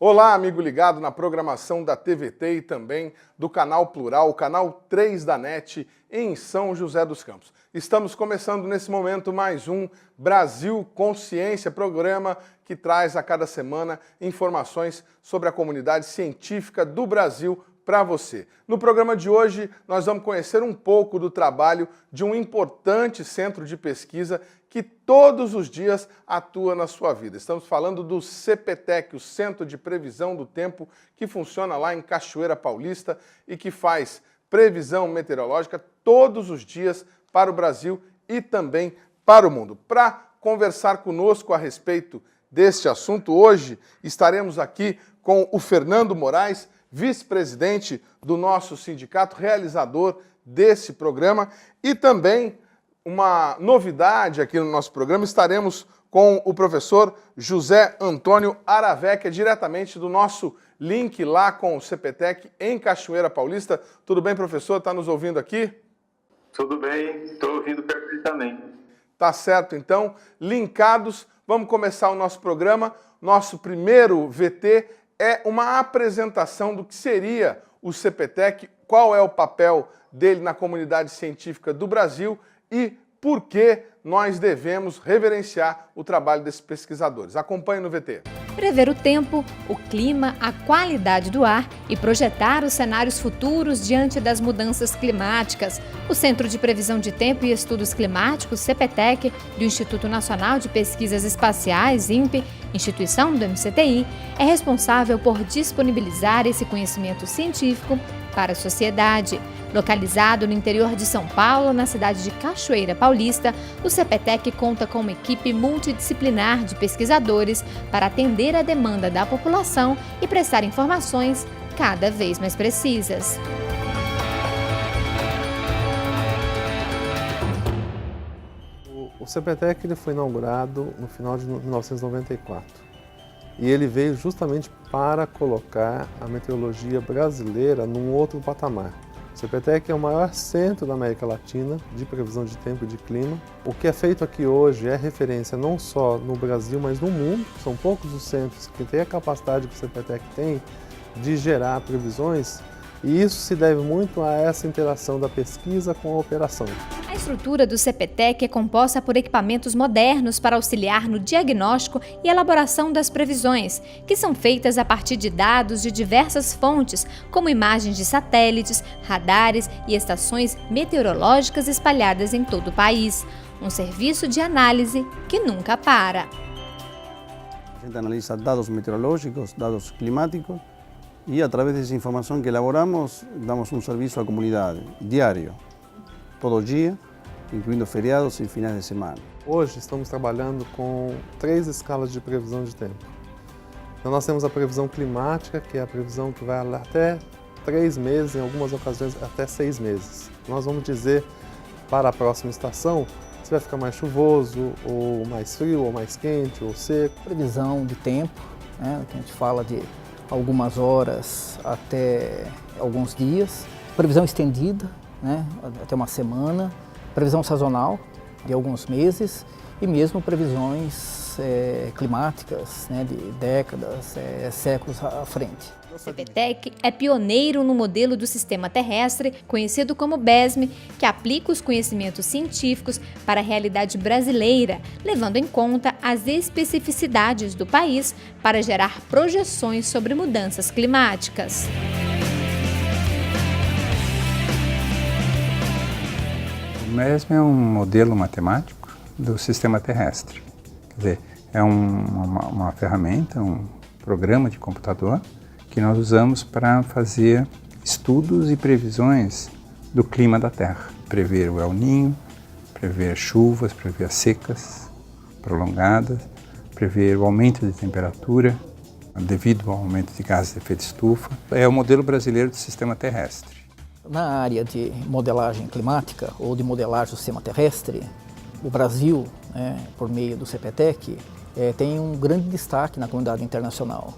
Olá, amigo ligado na programação da TVT e também do Canal Plural, o canal 3 da NET em São José dos Campos. Estamos começando nesse momento mais um Brasil Consciência, programa que traz a cada semana informações sobre a comunidade científica do Brasil para você. No programa de hoje, nós vamos conhecer um pouco do trabalho de um importante centro de pesquisa que todos os dias atua na sua vida. Estamos falando do CPTEC, o Centro de Previsão do Tempo, que funciona lá em Cachoeira Paulista e que faz previsão meteorológica todos os dias para o Brasil e também para o mundo. Para conversar conosco a respeito deste assunto, hoje estaremos aqui com o Fernando Moraes, vice-presidente do nosso sindicato, realizador desse programa, e também uma novidade aqui no nosso programa, estaremos com o professor José Antônio Aravecchia, diretamente do nosso link lá com o CPTEC em Cachoeira Paulista. Tudo bem, professor? Está nos ouvindo aqui? Tudo bem, estou ouvindo perfeitamente. Tá certo, então, linkados, vamos começar o nosso programa. Nosso primeiro VT é uma apresentação do que seria o CPTEC, qual é o papel dele na comunidade científica do Brasil e por que nós devemos reverenciar o trabalho desses pesquisadores. Acompanhe no VT. Prever o tempo, o clima, a qualidade do ar e projetar os cenários futuros diante das mudanças climáticas. O Centro de Previsão de Tempo e Estudos Climáticos, CPTEC, do Instituto Nacional de Pesquisas Espaciais, INPE, instituição do MCTI, é responsável por disponibilizar esse conhecimento científico para a sociedade. Localizado no interior de São Paulo, na cidade de Cachoeira Paulista, o CPTEC conta com uma equipe multidisciplinar de pesquisadores para atender a demanda da população e prestar informações cada vez mais precisas. O CPTEC ele foi inaugurado no final de 1994 e ele veio justamente para colocar a meteorologia brasileira num outro patamar. O CPTEC é o maior centro da América Latina de previsão de tempo e de clima. O que é feito aqui hoje é referência não só no Brasil, mas no mundo. São poucos os centros que têm a capacidade que o CPTEC tem de gerar previsões, e isso se deve muito a essa interação da pesquisa com a operação. A estrutura do CPTEC é composta por equipamentos modernos para auxiliar no diagnóstico e elaboração das previsões, que são feitas a partir de dados de diversas fontes, como imagens de satélites, radares e estações meteorológicas espalhadas em todo o país. Um serviço de análise que nunca para. A gente analisa dados meteorológicos, dados climáticos, e através dessa informação que elaboramos, damos um serviço à comunidade diário, todo dia, incluindo feriados e finais de semana. Hoje estamos trabalhando com 3 escalas de previsão de tempo. Então nós temos a previsão climática, que é a previsão que vai até 3 meses, em algumas ocasiões até 6 meses. Nós vamos dizer para a próxima estação se vai ficar mais chuvoso, ou mais frio, ou mais quente, ou seco. Previsão de tempo, né, que a gente fala de algumas horas até alguns dias, previsão estendida, né, até uma semana, previsão sazonal de alguns meses e mesmo previsões climáticas, né, de décadas, séculos à frente. O CPTEC é pioneiro no modelo do sistema terrestre, conhecido como BESM, que aplica os conhecimentos científicos para a realidade brasileira, levando em conta as especificidades do país para gerar projeções sobre mudanças climáticas. O BESM é um modelo matemático do sistema terrestre. Quer dizer, é uma ferramenta, um programa de computador que nós usamos para fazer estudos e previsões do clima da Terra. Prever o El Niño, prever chuvas, prever secas prolongadas, prever o aumento de temperatura devido ao aumento de gases de efeito estufa. É o modelo brasileiro do sistema terrestre. Na área de modelagem climática ou de modelagem do sistema terrestre, o Brasil, né, por meio do CPTEC, tem um grande destaque na comunidade internacional.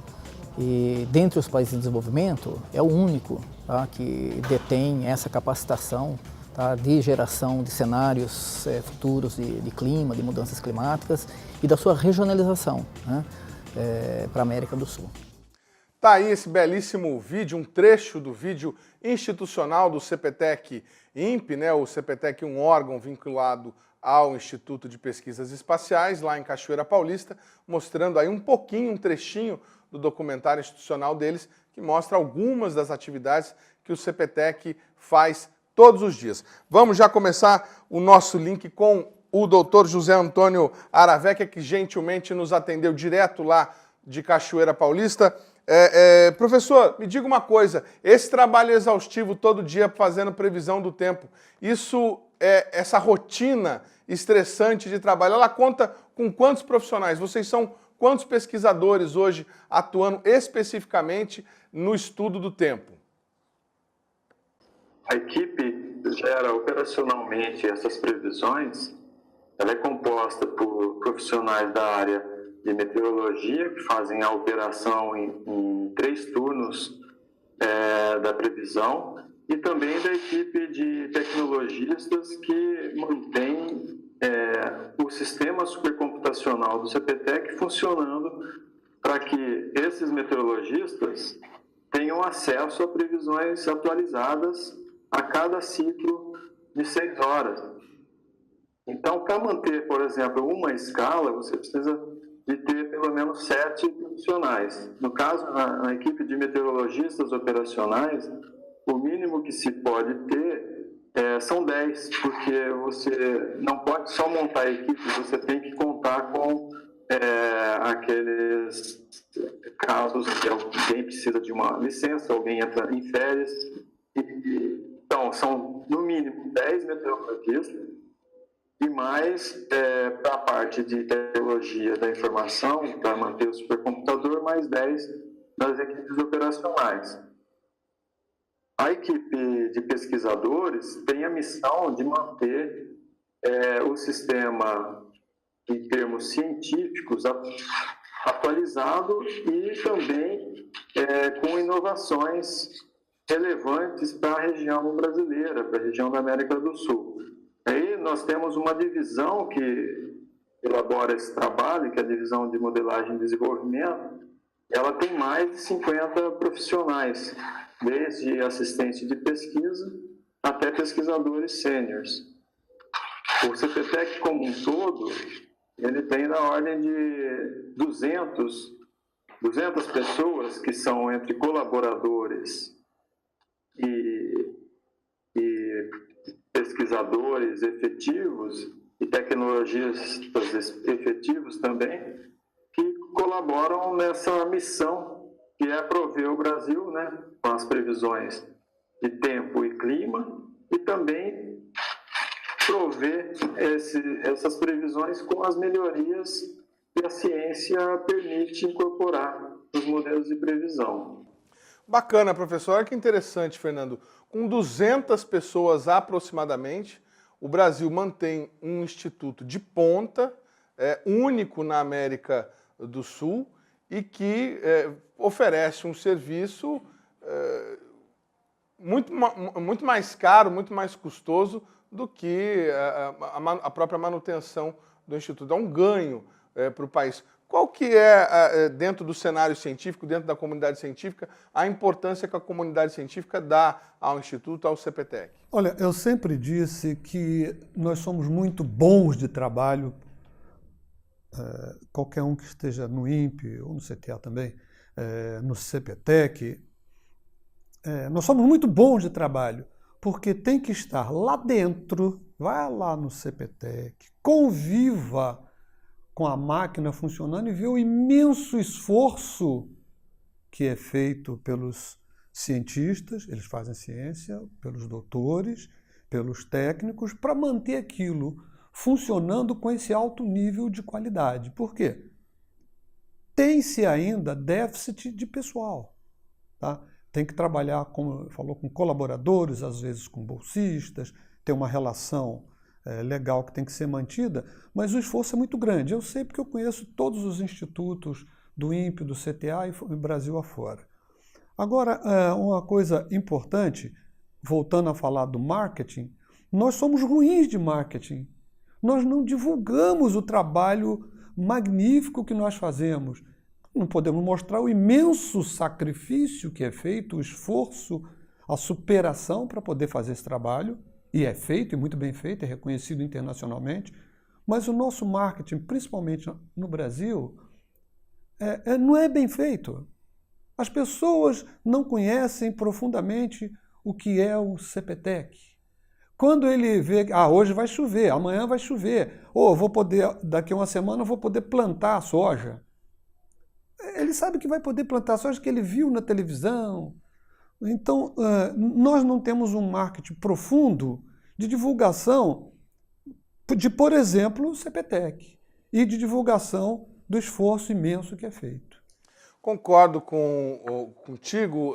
E dentre os países em desenvolvimento, é o único, tá, que detém essa capacitação, tá, de geração de cenários futuros de clima, de mudanças climáticas e da sua regionalização, né, para a América do Sul. Tá aí esse belíssimo vídeo, um trecho do vídeo institucional do CPTEC-INPE, né? O CPTEC é um órgão vinculado ao Instituto de Pesquisas Espaciais, lá em Cachoeira Paulista, mostrando aí um pouquinho, um trechinho do documentário institucional deles, que mostra algumas das atividades que o CPTEC faz todos os dias. Vamos já começar o nosso link com o doutor José Antônio Aravecchia, que gentilmente nos atendeu direto lá de Cachoeira Paulista. Professor, me diga uma coisa, esse trabalho exaustivo todo dia fazendo previsão do tempo, essa rotina estressante de trabalho, ela conta com quantos profissionais? Vocês são quantos pesquisadores hoje atuando especificamente no estudo do tempo? A equipe gera operacionalmente essas previsões, ela é composta por profissionais da área de meteorologia, que fazem a operação em 3 turnos da previsão, e também da equipe de tecnologistas que mantém o sistema supercomputacional do CPTEC funcionando para que esses meteorologistas tenham acesso a previsões atualizadas a cada ciclo de 6 horas. Então, para manter, por exemplo, uma escala, você precisa de ter pelo menos 7 profissionais. No caso, na equipe de meteorologistas operacionais, o mínimo que se pode ter são 10, porque você não pode só montar a equipe, você tem que contar com aqueles casos que alguém precisa de uma licença, alguém entra em férias. Então, são no mínimo 10 meteorologistas, e mais para a parte de tecnologia da informação, para manter o supercomputador, mais 10 das equipes operacionais. A equipe de pesquisadores tem a missão de manter o sistema, em termos científicos, atualizado e também com inovações relevantes para a região brasileira, para a região da América do Sul. Aí nós temos uma divisão que elabora esse trabalho, que é a divisão de modelagem e desenvolvimento. Ela tem mais de 50 profissionais, desde assistente de pesquisa até pesquisadores sêniores. O CPTEC como um todo, ele tem na ordem de 200 pessoas que são entre colaboradores e pesquisadores efetivos e tecnologistas efetivos também, que colaboram nessa missão que é prover o Brasil, né, com as previsões de tempo e clima, e também prover essas previsões com as melhorias que a ciência permite incorporar nos modelos de previsão. Bacana, professor. Olha que interessante, Fernando. Com 200 pessoas aproximadamente, o Brasil mantém um instituto de ponta, único na América do Sul, e que oferece um serviço muito mais caro, muito mais custoso do que a própria manutenção do instituto. É um ganho para o país. Qual que dentro do cenário científico, dentro da comunidade científica, a importância que a comunidade científica dá ao Instituto, ao CPTEC? Olha, eu sempre disse que nós somos muito bons de trabalho, qualquer um que esteja no INPE ou no CTA também, no CPTEC, nós somos muito bons de trabalho, porque tem que estar lá dentro, vai lá no CPTEC, conviva com a máquina funcionando e ver o imenso esforço que é feito pelos cientistas, eles fazem ciência, pelos doutores, pelos técnicos, para manter aquilo funcionando com esse alto nível de qualidade. Por quê? Tem-se ainda déficit de pessoal, tá? Tem que trabalhar, como falou, com colaboradores, às vezes com bolsistas, tem uma relação legal que tem que ser mantida, mas o esforço é muito grande. Eu sei porque eu conheço todos os institutos do INPE, do CTA e Brasil afora. Agora, uma coisa importante, voltando a falar do marketing, nós somos ruins de marketing. Nós não divulgamos o trabalho magnífico que nós fazemos. não podemos mostrar o imenso sacrifício que é feito, o esforço, a superação para poder fazer esse trabalho, e é feito, e muito bem feito, é reconhecido internacionalmente, mas o nosso marketing, principalmente no Brasil, não é bem feito. As pessoas não conhecem profundamente o que é o CPTEC. Quando ele vê que hoje vai chover, amanhã vai chover, ou daqui a uma semana eu vou poder plantar soja. Ele sabe que vai poder plantar soja que ele viu na televisão. Então, nós não temos um marketing profundo de divulgação de, por exemplo, o CPTEC e de divulgação do esforço imenso que é feito. Concordo contigo,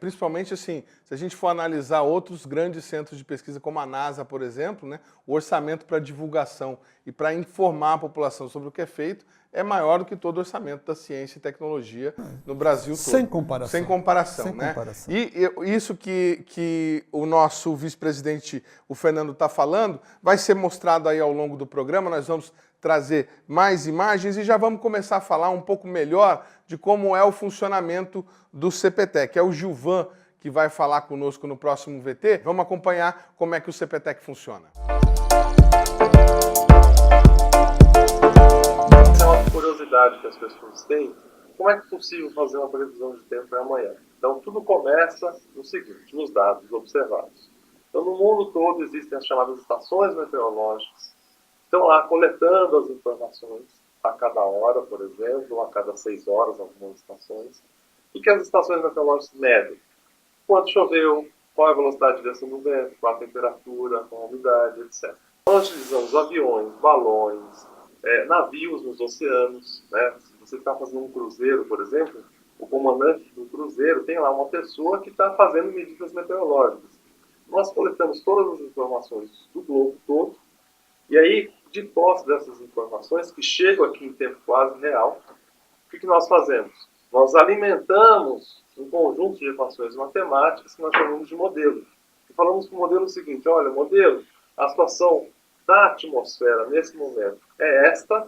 principalmente assim, se a gente for analisar outros grandes centros de pesquisa, como a NASA, por exemplo, né, o orçamento para divulgação e para informar a população sobre o que é feito é maior do que todo o orçamento da ciência e tecnologia no Brasil todo. Sem comparação. Sem comparação, Sem né? comparação. E isso que o nosso vice-presidente, o Fernando, está falando, vai ser mostrado aí ao longo do programa. Nós vamos trazer mais imagens e já vamos começar a falar um pouco melhor de como é o funcionamento do CPTEC. É o Gilvan que vai falar conosco no próximo VT. Vamos acompanhar como é que o CPTEC funciona. Essa é uma curiosidade que as pessoas têm. Como é que é possível fazer uma previsão de tempo para amanhã? Então, tudo começa no seguinte, nos dados observados. Então, no mundo todo existem as chamadas estações meteorológicas. Estão lá coletando as informações a cada hora, por exemplo, ou a cada 6 horas, algumas estações. E que as estações meteorológicas medem quanto choveu, qual é a velocidade de direção do vento, qual a temperatura, qual a umidade, etc. Nós utilizamos aviões, balões, navios nos oceanos. Né? Se você está fazendo um cruzeiro, por exemplo, o comandante do cruzeiro tem lá uma pessoa que está fazendo medidas meteorológicas. Nós coletamos todas as informações do globo todo, e aí, de posse dessas informações, que chegam aqui em tempo quase real, o que nós fazemos? Nós alimentamos um conjunto de equações matemáticas que nós chamamos de modelo. E falamos para o modelo o seguinte, olha, modelo, a situação da atmosfera nesse momento é esta.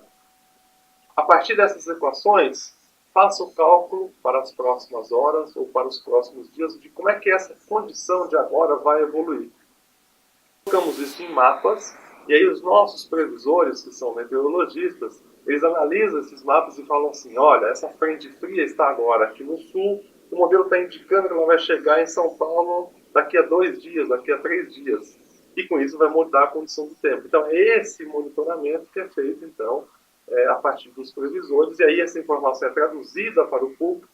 A partir dessas equações, faça o cálculo para as próximas horas ou para os próximos dias de como é que essa condição de agora vai evoluir. Colocamos isso em mapas. E aí os nossos previsores, que são meteorologistas, eles analisam esses mapas e falam assim, olha, essa frente fria está agora aqui no sul, o modelo está indicando que ela vai chegar em São Paulo daqui a 2 dias, daqui a 3 dias. E com isso vai mudar a condição do tempo. Então é esse monitoramento que é feito, então, a partir dos previsores, e aí essa informação é traduzida para o público,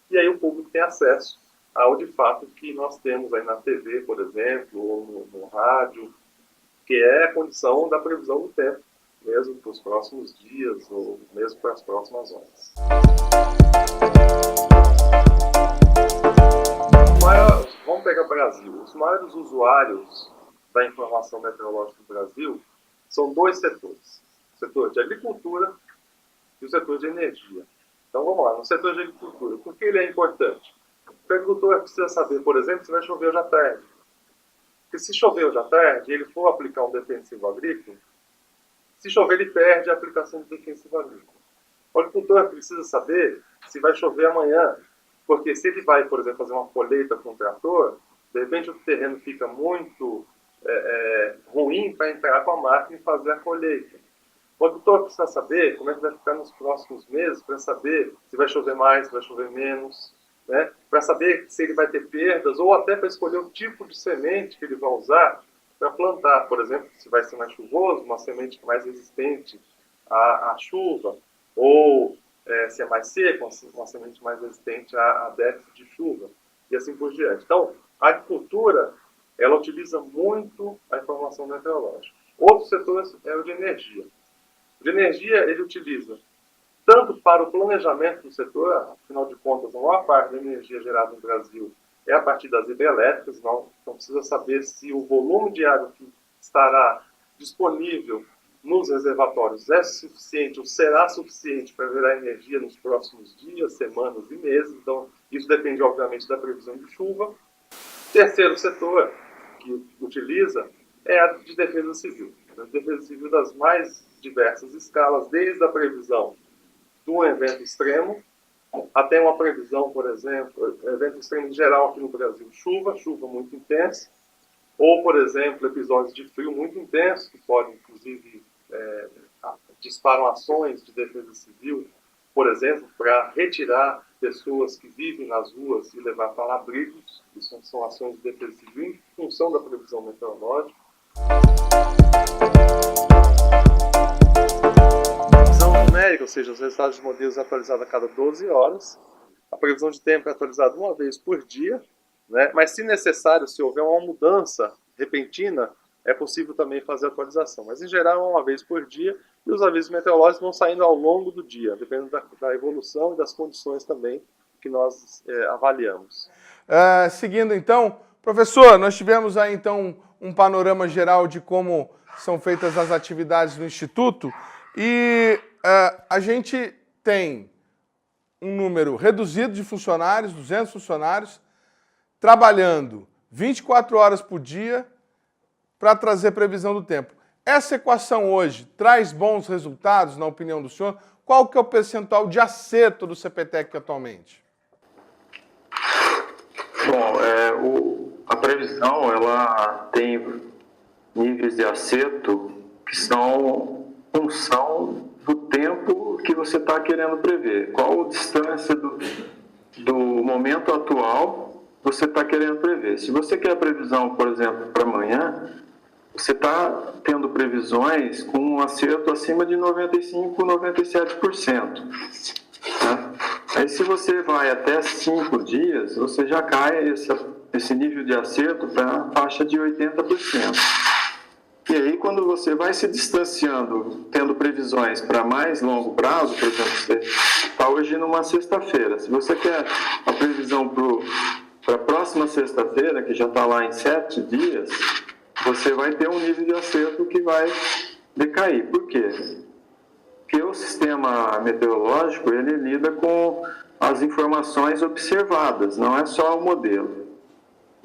e aí o público tem acesso ao de fato que nós temos aí na TV, por exemplo, ou no rádio, que é a condição da previsão do tempo, mesmo para os próximos dias ou mesmo para as próximas horas. Vamos pegar o Brasil. Os maiores usuários da informação meteorológica do Brasil são 2 setores. O setor de agricultura e o setor de energia. Então vamos lá, no setor de agricultura, por que ele é importante? O agricultor precisa saber, por exemplo, se vai chover hoje à tarde. Porque se chover hoje à tarde e ele for aplicar um defensivo agrícola, se chover ele perde a aplicação do defensivo agrícola. O agricultor precisa saber se vai chover amanhã, porque se ele vai, por exemplo, fazer uma colheita com o trator, de repente o terreno fica muito ruim para entrar com a máquina e fazer a colheita. O agricultor precisa saber como é que vai ficar nos próximos meses, para saber se vai chover mais, se vai chover menos, né? Para saber se ele vai ter perdas, ou até para escolher o tipo de semente que ele vai usar para plantar. Por exemplo, se vai ser mais chuvoso, uma semente mais resistente à chuva, ou se é mais seco, uma semente mais resistente a déficit de chuva, e assim por diante. Então, a agricultura, ela utiliza muito a informação meteorológica. Outro setor é o de energia. O de energia, ele utiliza tanto para o planejamento do setor, afinal de contas, a maior parte da energia gerada no Brasil é a partir das hidrelétricas, então precisa saber se o volume de água que estará disponível nos reservatórios é suficiente ou será suficiente para gerar energia nos próximos dias, semanas e meses. Então, isso depende, obviamente, da previsão de chuva. O terceiro setor que utiliza é a de defesa civil. A defesa civil das mais diversas escalas, desde a previsão de um evento extremo, até uma previsão, por exemplo, evento extremo em geral aqui no Brasil, chuva muito intensa, ou, por exemplo, episódios de frio muito intensos, que podem, inclusive, disparam ações de defesa civil, por exemplo, para retirar pessoas que vivem nas ruas e levar para abrigos. Isso são ações de defesa civil em função da previsão meteorológica. Previsão numérica, ou seja, os resultados de modelos atualizados a cada 12 horas. A previsão de tempo é atualizada uma vez por dia, né? Mas, se necessário, se houver uma mudança repentina, é possível também fazer a atualização. Mas, em geral, é uma vez por dia, e os avisos meteorológicos vão saindo ao longo do dia, dependendo da evolução e das condições também que nós avaliamos. Seguindo, então, professor, nós tivemos aí, então, um panorama geral de como são feitas as atividades no Instituto, e a gente tem um número reduzido de funcionários, 200 funcionários, trabalhando 24 horas por dia para trazer previsão do tempo. Essa equação hoje traz bons resultados, na opinião do senhor? Qual que é o percentual de acerto do CPTEC atualmente? Bom, a previsão ela tem níveis de acerto que são função do tempo que você está querendo prever. Qual a distância do momento atual você está querendo prever? Se você quer a previsão, por exemplo, para amanhã, você está tendo previsões com um acerto acima de 95%, 97%. Né? Aí, se você vai até 5 dias, você já cai esse nível de acerto para a faixa de 80%. E aí, quando você vai se distanciando, tendo previsões para mais longo prazo, por exemplo, você está hoje numa sexta-feira. Se você quer a previsão para a próxima sexta-feira, que já está lá em 7 dias, você vai ter um nível de acerto que vai decair. Por quê? Porque o sistema meteorológico, ele lida com as informações observadas, não é só o modelo.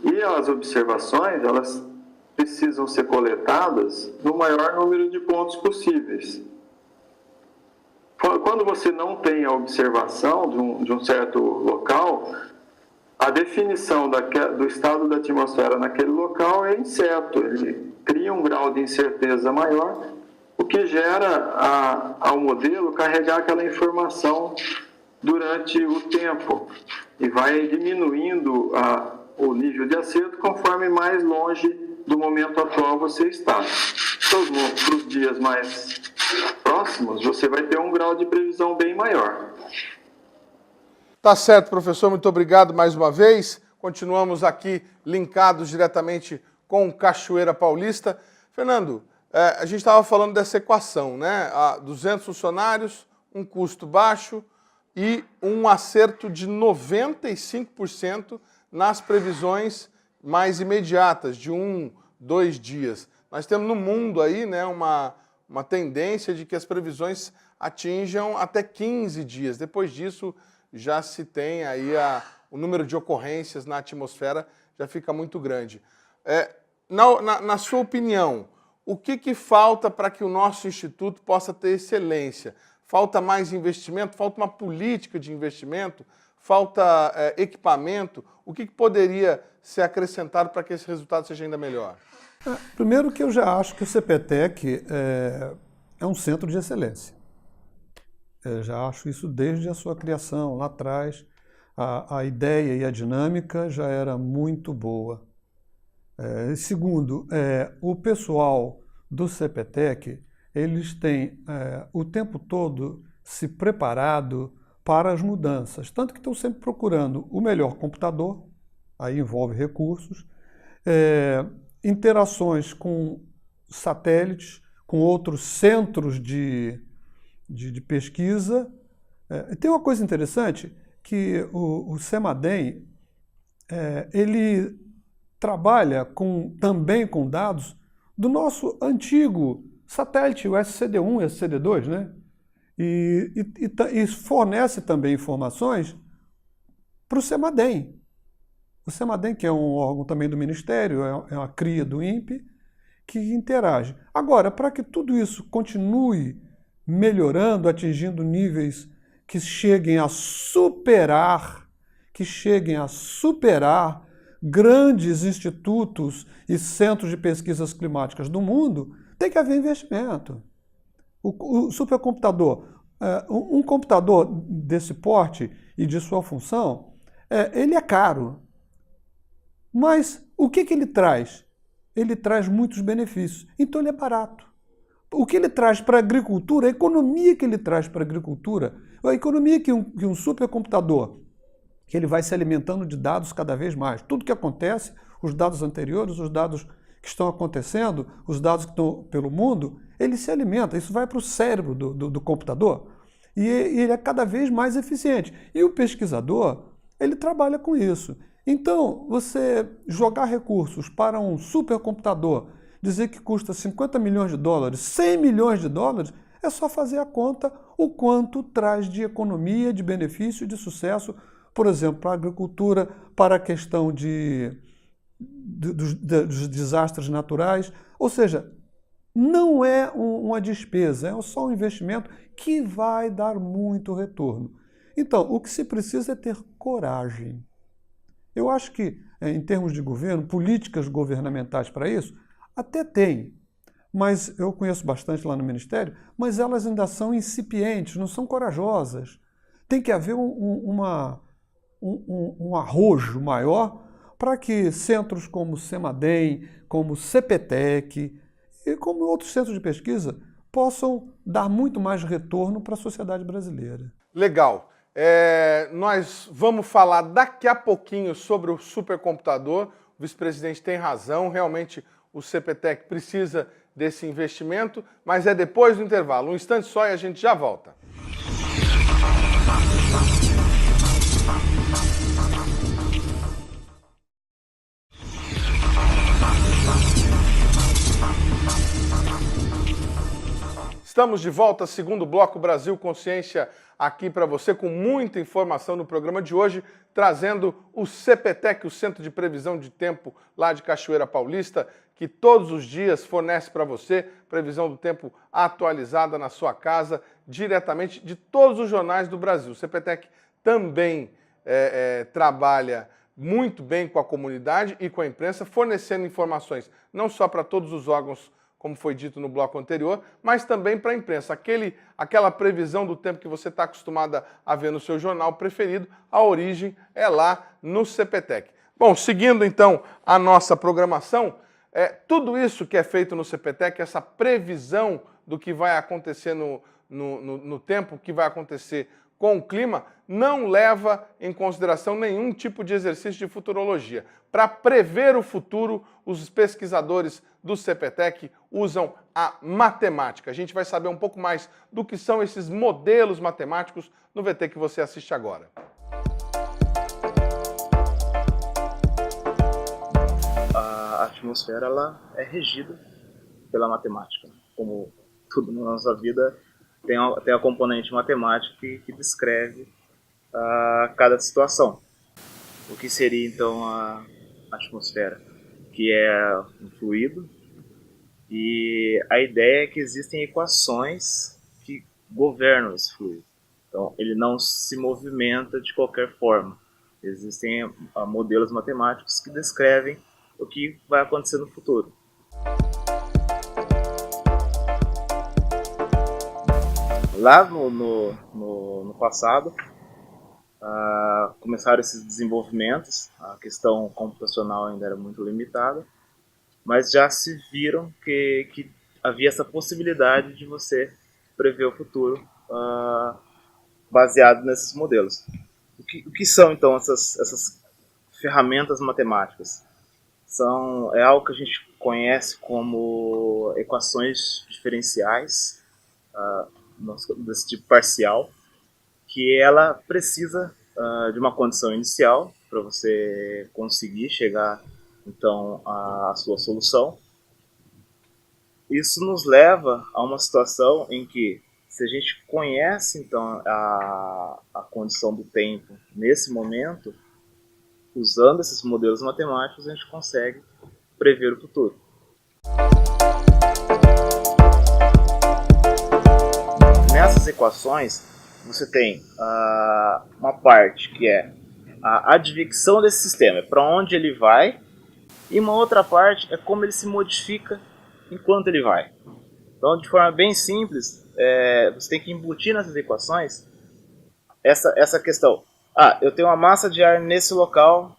E as observações, elas precisam ser coletadas no maior número de pontos possíveis. Quando você não tem a observação de um certo local, a definição do estado da atmosfera naquele local é incerto, ele cria um grau de incerteza maior, o que gera ao modelo carregar aquela informação durante o tempo e vai diminuindo o nível de acerto conforme mais longe do momento atual você está. Para os dias mais próximos, você vai ter um grau de previsão bem maior. Tá certo, professor, muito obrigado mais uma vez. Continuamos aqui linkados diretamente com Cachoeira Paulista. Fernando, a gente estava falando dessa equação, né? 200 funcionários, um custo baixo e um acerto de 95% nas previsões mais imediatas, de 1, 2 dias. Nós temos no mundo aí, né, uma tendência de que as previsões atinjam até 15 dias. Depois disso, já se tem aí o número de ocorrências na atmosfera já fica muito grande. Na sua opinião, o que falta para que o nosso instituto possa ter excelência? Falta mais investimento? Falta uma política de investimento? Falta equipamento? O que poderia ser acrescentado para que esse resultado seja ainda melhor? Primeiro que eu já acho que o CPTEC é um centro de excelência. Eu já acho isso desde a sua criação, lá atrás. A ideia e a dinâmica já era muito boa. Segundo, o pessoal do CPTEC, eles têm o tempo todo se preparado para as mudanças, tanto que estão sempre procurando o melhor computador, aí envolve recursos, interações com satélites, com outros centros de pesquisa. E tem uma coisa interessante, que o CEMADEM, ele trabalha também com dados do nosso antigo satélite, o SCD-1 e SCD-2, né? E fornece também informações para o CEMADEM. O CEMADEM, que é um órgão também do Ministério, é uma cria do INPE, que interage. Agora, para que tudo isso continue melhorando, atingindo níveis que cheguem a superar grandes institutos e centros de pesquisas climáticas do mundo, tem que haver investimento. O supercomputador, um computador desse porte e de sua função, ele é caro. Mas o que ele traz? Ele traz muitos benefícios. Então ele é barato. O que ele traz para a agricultura, a economia que ele traz para a agricultura, a economia que um supercomputador, que ele vai se alimentando de dados cada vez mais. Tudo que acontece, os dados anteriores, os dados que estão acontecendo, os dados que estão pelo mundo, ele se alimenta. Isso vai para o cérebro do computador e ele é cada vez mais eficiente. E o pesquisador, ele trabalha com isso. Então, você jogar recursos para um supercomputador, dizer que custa 50 milhões de dólares, 100 milhões de dólares, é só fazer a conta o quanto traz de economia, de benefício, de sucesso, por exemplo, para a agricultura, para a questão dos desastres naturais. Ou seja, não é uma despesa, é só um investimento que vai dar muito retorno. Então, o que se precisa é ter coragem. Eu acho que, em termos de governo, políticas governamentais para isso, até tem, mas eu conheço bastante lá no Ministério, mas elas ainda são incipientes, não são corajosas. Tem que haver um arrojo maior para que centros como o CEMADEM, como o CPTEC e como outros centros de pesquisa possam dar muito mais retorno para a sociedade brasileira. Legal. Nós vamos falar daqui a pouquinho sobre o supercomputador. O vice-presidente tem razão, realmente o CPTEC precisa desse investimento, mas é depois do intervalo. Um instante só e a gente já volta. Estamos de volta, segundo bloco Brasil Consciência, aqui para você com muita informação no programa de hoje, trazendo o CPTEC, o Centro de Previsão de Tempo lá de Cachoeira Paulista, que todos os dias fornece para você previsão do tempo atualizada na sua casa, diretamente de todos os jornais do Brasil. O CPTEC também trabalha muito bem com a comunidade e com a imprensa, fornecendo informações não só para todos os órgãos, como foi dito no bloco anterior, mas também para a imprensa. Aquela previsão do tempo que você está acostumada a ver no seu jornal preferido, a origem é lá no CPTEC. Bom, seguindo então a nossa programação, tudo isso que é feito no CPTEC, essa previsão do que vai acontecer no tempo, o que vai acontecer com o clima, não leva em consideração nenhum tipo de exercício de futurologia. Para prever o futuro, os pesquisadores do CPTEC usam a matemática. A gente vai saber um pouco mais do que são esses modelos matemáticos no VT que você assiste agora. A atmosfera ela é regida pela matemática. Como tudo na nossa vida, tem a componente matemática que descreve cada situação. O que seria então a atmosfera? Que é um fluido, e a ideia é que existem equações que governam esse fluido. Então, ele não se movimenta de qualquer forma. Existem modelos matemáticos que descrevem o que vai acontecer no futuro. Lá no passado, começaram esses desenvolvimentos, a questão computacional ainda era muito limitada, mas já se viram que havia essa possibilidade de você prever o futuro baseado nesses modelos. O que são então essas ferramentas matemáticas? É algo que a gente conhece como equações diferenciais, desse tipo parcial, que ela precisa de uma condição inicial para você conseguir chegar então à sua solução. Isso nos leva a uma situação em que, se a gente conhece então a condição do tempo nesse momento, usando esses modelos matemáticos, a gente consegue prever o futuro. Nessas equações, você tem uma parte que é a advecção desse sistema, para onde ele vai, e uma outra parte é como ele se modifica enquanto ele vai. Então, de forma bem simples, você tem que embutir nessas equações essa questão. Eu tenho uma massa de ar nesse local,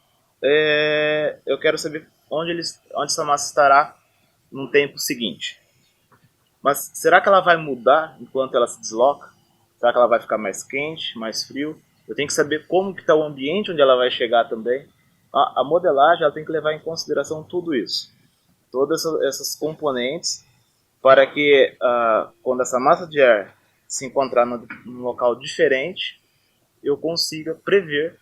eu quero saber onde essa massa estará no tempo seguinte. Mas será que ela vai mudar enquanto ela se desloca? Será que ela vai ficar mais quente, mais frio? Eu tenho que saber como que está o ambiente onde ela vai chegar também. A modelagem ela tem que levar em consideração tudo isso. Todas essas componentes para que quando essa massa de ar se encontrar num local diferente, eu consiga prever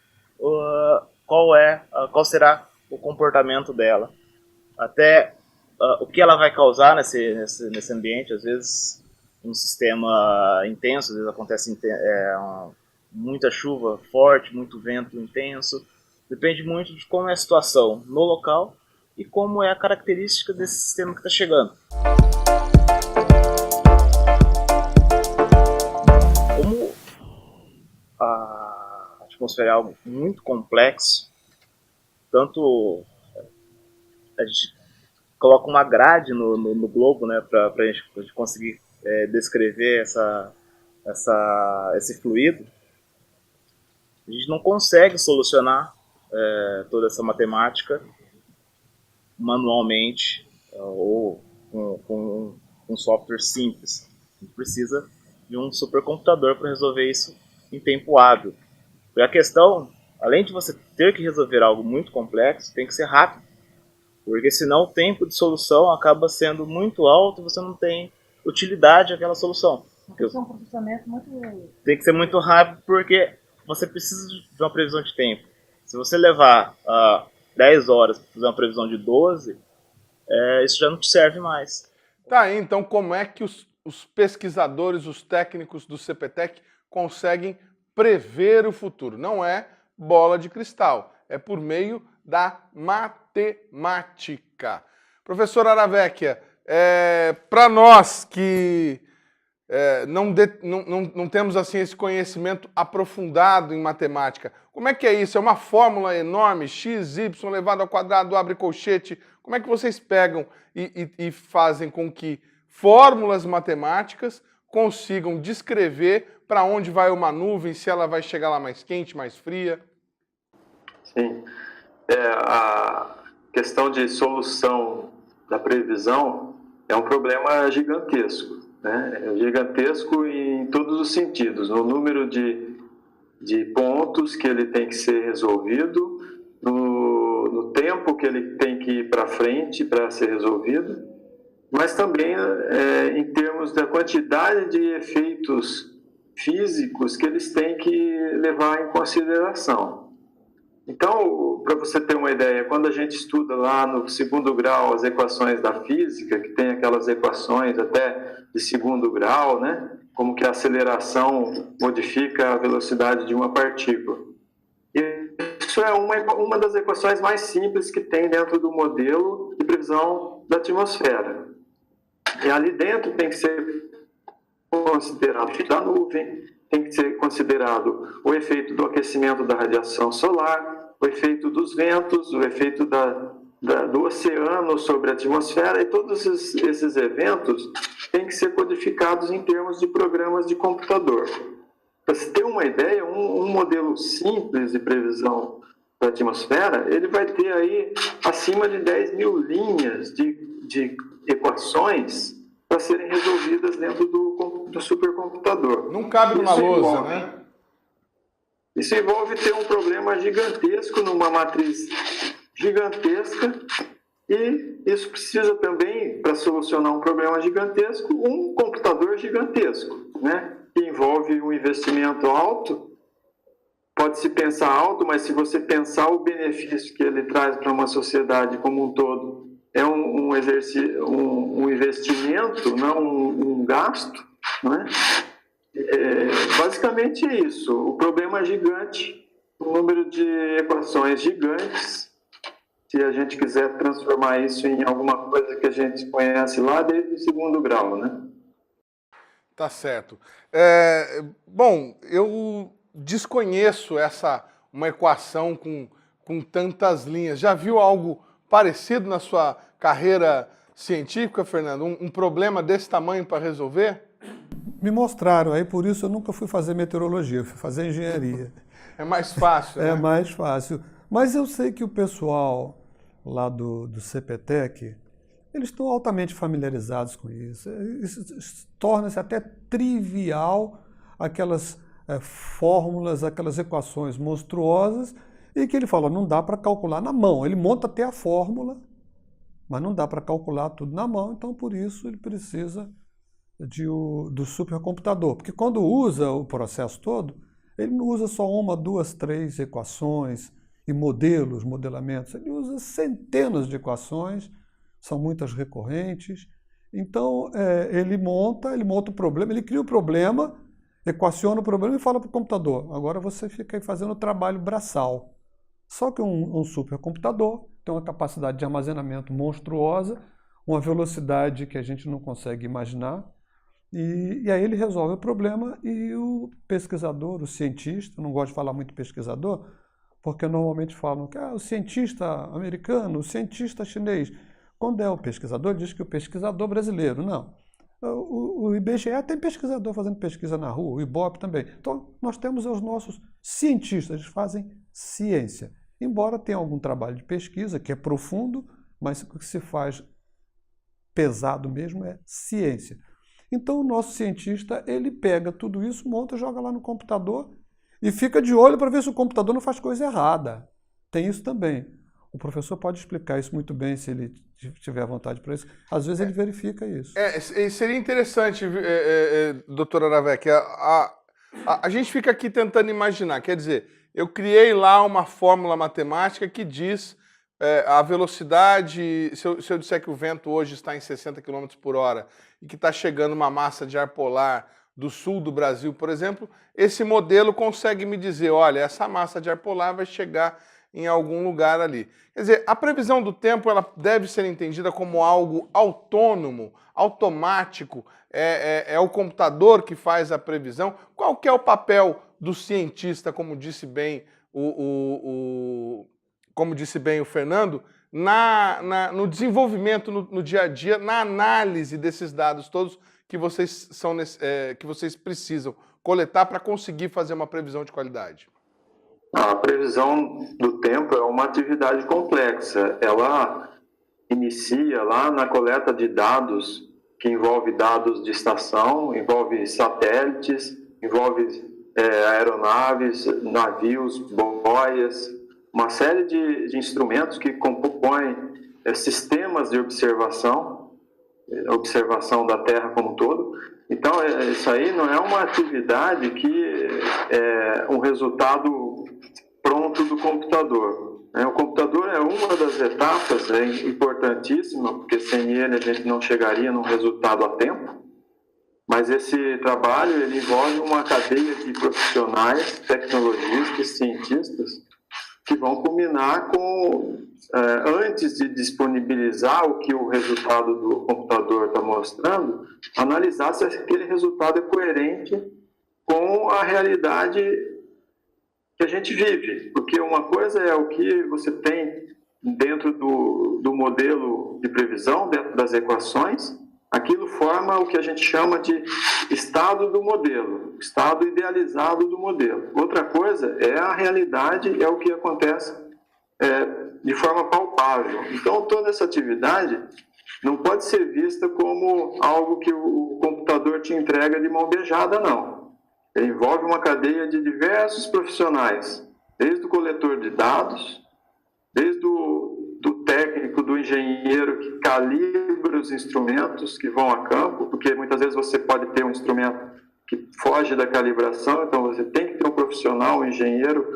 qual será o comportamento dela. Até o que ela vai causar nesse ambiente. Às vezes um sistema intenso, às vezes acontece muita chuva forte, muito vento intenso. Depende muito de como é a situação no local e como é a característica desse sistema que está chegando. Como a atmosfera é algo muito complexo, tanto a gente coloca uma grade no globo, né, para a gente conseguir descrever esse fluido. A gente não consegue solucionar toda essa matemática manualmente ou com um software simples. A gente precisa de um supercomputador para resolver isso em tempo hábil. E a questão, além de você ter que resolver algo muito complexo, tem que ser rápido. Porque senão o tempo de solução acaba sendo muito alto e você não tem utilidade àquela solução. Tem que ser um processamento muito... Tem que ser muito rápido porque você precisa de uma previsão de tempo. Se você levar 10 horas para fazer uma previsão de 12, isso já não te serve mais. Tá aí, então, como é que os pesquisadores, os técnicos do CPTEC conseguem prever o futuro? Não é bola de cristal, é por meio da matemática. Professor Aravecchia, para nós que não temos assim esse conhecimento aprofundado em matemática, como é que é isso? É uma fórmula enorme, x, y elevado ao quadrado, abre colchete. Como é que vocês pegam e fazem com que fórmulas matemáticas consigam descrever para onde vai uma nuvem, se ela vai chegar lá mais quente, mais fria? Sim. A questão de solução da previsão é um problema gigantesco, né? É gigantesco em todos os sentidos, no número de pontos que ele tem que ser resolvido, no tempo que ele tem que ir para frente para ser resolvido, mas também em termos da quantidade de efeitos físicos que eles têm que levar em consideração. Então, para você ter uma ideia, quando a gente estuda lá no segundo grau as equações da física, que tem aquelas equações até de segundo grau, né? Como que a aceleração modifica a velocidade de uma partícula. E isso é uma das equações mais simples que tem dentro do modelo de previsão da atmosfera. E ali dentro tem que ser considerado o efeito da nuvem, tem que ser considerado o efeito do aquecimento da radiação solar, o efeito dos ventos, o efeito do oceano sobre a atmosfera, e todos esses eventos têm que ser codificados em termos de programas de computador. Para se ter uma ideia, um modelo simples de previsão da atmosfera, ele vai ter aí acima de 10 mil linhas de equações para serem resolvidas dentro do supercomputador. Não cabe numa lousa, né? Isso envolve ter um problema gigantesco numa matriz gigantesca, e isso precisa também, para solucionar um problema gigantesco, um computador gigantesco, né? Que envolve um investimento alto. Pode-se pensar alto, mas se você pensar o benefício que ele traz para uma sociedade como um todo, é um investimento, não um gasto, né? Basicamente é isso. O problema é gigante, o número de equações gigantes. Se a gente quiser transformar isso em alguma coisa que a gente conhece lá desde o segundo grau, né? Tá certo. Bom, eu desconheço uma equação com tantas linhas. Já viu algo parecido na sua carreira científica, Fernando? Um problema desse tamanho para resolver? Me mostraram, aí por isso eu nunca fui fazer meteorologia, eu fui fazer engenharia. É mais fácil, né? É mais fácil. Mas eu sei que o pessoal lá do CPTEC, eles estão altamente familiarizados com isso. Isso torna-se até trivial aquelas fórmulas, aquelas equações monstruosas, e que ele fala, não dá para calcular na mão. Ele monta até a fórmula, mas não dá para calcular tudo na mão, então por isso ele precisa do supercomputador. Porque quando usa o processo todo, ele não usa só uma, duas, três equações e modelamentos. Ele usa centenas de equações, são muitas recorrentes. Então, ele monta o problema, ele cria o problema, equaciona o problema e fala para o computador. Agora você fica aí fazendo o trabalho braçal. Só que um supercomputador tem uma capacidade de armazenamento monstruosa, uma velocidade que a gente não consegue imaginar. E aí ele resolve o problema e o pesquisador, o cientista, não gosto de falar muito pesquisador, porque normalmente falam que o cientista americano, o cientista chinês. Quando é o pesquisador, diz que o pesquisador brasileiro. Não. O IBGE tem pesquisador fazendo pesquisa na rua, o IBOP também. Então, nós temos os nossos cientistas, eles fazem ciência. Embora tenha algum trabalho de pesquisa, que é profundo, mas o que se faz pesado mesmo é ciência. Então, o nosso cientista, ele pega tudo isso, monta, joga lá no computador e fica de olho para ver se o computador não faz coisa errada. Tem isso também. O professor pode explicar isso muito bem se ele tiver vontade para isso. Às vezes ele verifica isso. Seria interessante, doutora Aravec, a gente fica aqui tentando imaginar, quer dizer, eu criei lá uma fórmula matemática que diz a velocidade, se eu disser que o vento hoje está em 60 km por hora e que está chegando uma massa de ar polar do sul do Brasil, por exemplo, esse modelo consegue me dizer, olha, essa massa de ar polar vai chegar em algum lugar ali. Quer dizer, a previsão do tempo ela deve ser entendida como algo autônomo, automático, é o computador que faz a previsão. Qual que é o papel do cientista, como disse bem o Fernando, no desenvolvimento, no dia a dia, na análise desses dados todos que vocês precisam coletar para conseguir fazer uma previsão de qualidade? A previsão do tempo é uma atividade complexa. Ela inicia lá na coleta de dados, que envolve dados de estação, envolve satélites, envolve aeronaves, navios, boias, uma série de instrumentos que compõem sistemas de observação da Terra como um todo. Então, isso aí não é uma atividade que é um resultado pronto do computador. O computador é uma das etapas, importantíssima, porque sem ele a gente não chegaria num resultado a tempo, mas esse trabalho ele envolve uma cadeia de profissionais, tecnologistas, cientistas, que vão culminar com, antes de disponibilizar o que o resultado do computador está mostrando, analisar se aquele resultado é coerente com a realidade que a gente vive. Porque uma coisa é o que você tem dentro do modelo de previsão, dentro das equações, aquilo forma o que a gente chama de estado do modelo, estado idealizado do modelo. Outra coisa é a realidade, é o que acontece de forma palpável. Então, toda essa atividade não pode ser vista como algo que o computador te entrega de mão beijada, não. Ele envolve uma cadeia de diversos profissionais, desde o coletor de dados, desde do técnico, do engenheiro que calibra os instrumentos que vão a campo, porque muitas vezes você pode ter um instrumento que foge da calibração, então você tem que ter um profissional, um engenheiro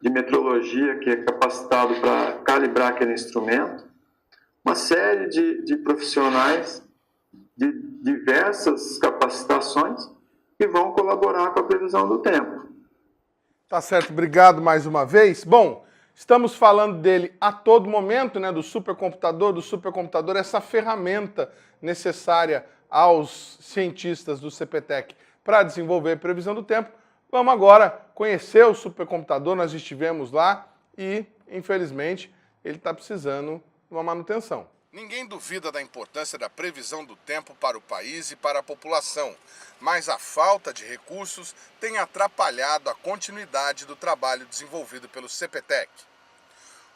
de metrologia que é capacitado para calibrar aquele instrumento. Uma série de profissionais de diversas capacitações que vão colaborar com a previsão do tempo. Tá certo, obrigado mais uma vez. Bom, estamos falando dele a todo momento, né, do supercomputador, essa ferramenta necessária aos cientistas do CPTEC para desenvolver previsão do tempo. Vamos agora conhecer o supercomputador, nós estivemos lá e, infelizmente, ele está precisando de uma manutenção. Ninguém duvida da importância da previsão do tempo para o país e para a população, mas a falta de recursos tem atrapalhado a continuidade do trabalho desenvolvido pelo CPTEC.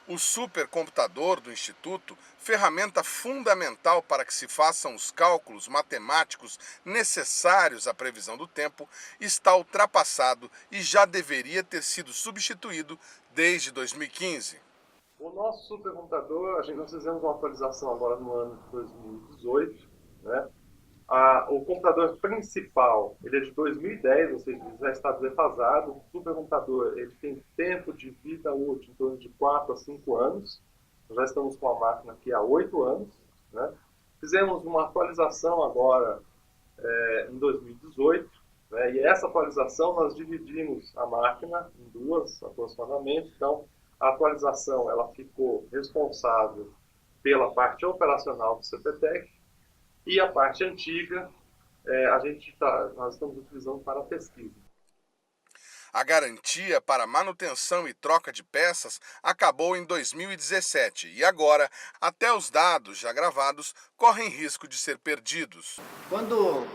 O supercomputador do Instituto, ferramenta fundamental para que se façam os cálculos matemáticos necessários à previsão do tempo, está ultrapassado e já deveria ter sido substituído desde 2015. O nosso supercomputador, nós fizemos uma atualização agora no ano de 2018, né? O computador principal, ele é de 2010, ou seja, ele já está defasado. O supercomputador, ele tem tempo de vida útil em torno de 4 a 5 anos. Nós já estamos com a máquina aqui há 8 anos, né? Fizemos uma atualização agora em 2018, né? E essa atualização nós dividimos a máquina em duas aproximadamente. Então, a atualização ela ficou responsável pela parte operacional do CPTEC e a parte antiga nós estamos utilizando para a pesquisa. A garantia para manutenção e troca de peças acabou em 2017 e agora até os dados já gravados correm risco de ser perdidos. Quando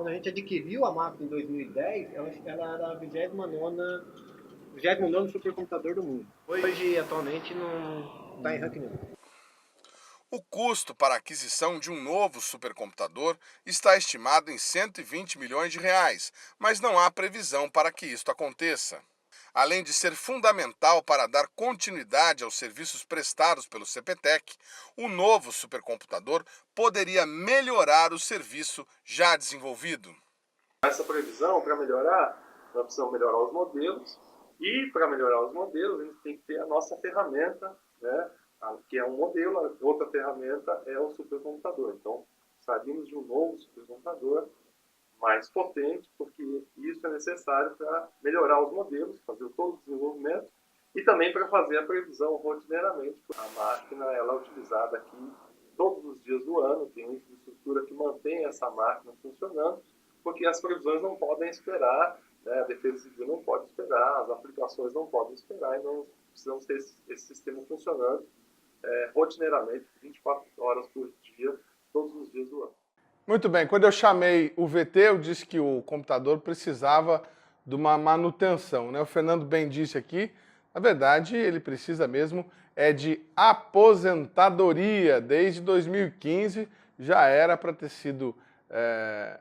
a gente adquiriu a máquina em 2010, ela era a 29º supercomputador do mundo. Hoje, atualmente, não está em ranking nenhum. O custo para a aquisição de um novo supercomputador está estimado em 120 milhões de reais, mas não há previsão para que isto aconteça. Além de ser fundamental para dar continuidade aos serviços prestados pelo CPTEC, o novo supercomputador poderia melhorar o serviço já desenvolvido. Essa previsão, para melhorar, nós precisamos melhorar os modelos. E para melhorar os modelos, a gente tem que ter a nossa ferramenta, né, que é um modelo, a outra ferramenta é o supercomputador. Então, saímos de um novo supercomputador mais potente, porque isso é necessário para melhorar os modelos, fazer todo o desenvolvimento e também para fazer a previsão rotineiramente. A máquina ela é utilizada aqui todos os dias do ano, tem uma infraestrutura que mantém essa máquina funcionando, porque as previsões não podem esperar. A Defesa Civil não pode esperar, as aplicações não podem esperar, e nós precisamos ter esse sistema funcionando rotineiramente, 24 horas por dia, todos os dias do ano. Muito bem, quando eu chamei o VT, eu disse que o computador precisava de uma manutenção, né? O Fernando bem disse aqui, na verdade ele precisa mesmo de aposentadoria. Desde 2015 já era para ter sido